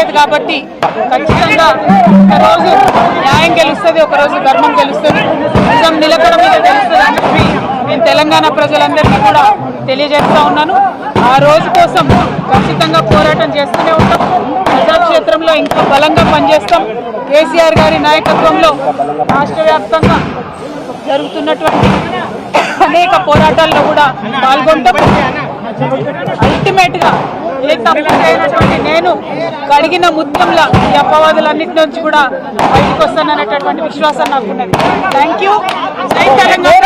లేదు కాబట్టి ఖచ్చితంగా ఒకరోజు న్యాయం గెలుస్తుంది, ఒకరోజు ధర్మం గెలుస్తుంది, నిజం నిలకడ మీద గెలుస్తుంది అని చెప్పి నేను తెలంగాణ ప్రజలందరికీ కూడా తెలియజేస్తా ఉన్నాను. ఆ రోజు కోసం ఖచ్చితంగా పోరాటం చేస్తూనే ఉంటాం. ప్రజాక్షేత్రంలో ఇంకా బలంగా పనిచేస్తాం. కేసీఆర్ గారి నాయకత్వంలో రాష్ట్ర వ్యాప్తంగా జరుగుతున్నటువంటి అనేక పోరాటాల్లో కూడా పాల్గొంటాం. అల్టిమేట్ గా ఏ తప్పైనటువంటి నేను కడిగిన ముత్యంలా ఈ అపవాదులన్నిటి నుంచి కూడా బయటకు వస్తాననేటటువంటి విశ్వాసం నాకు ఉన్నది. Thank you. జై తెలంగాణ.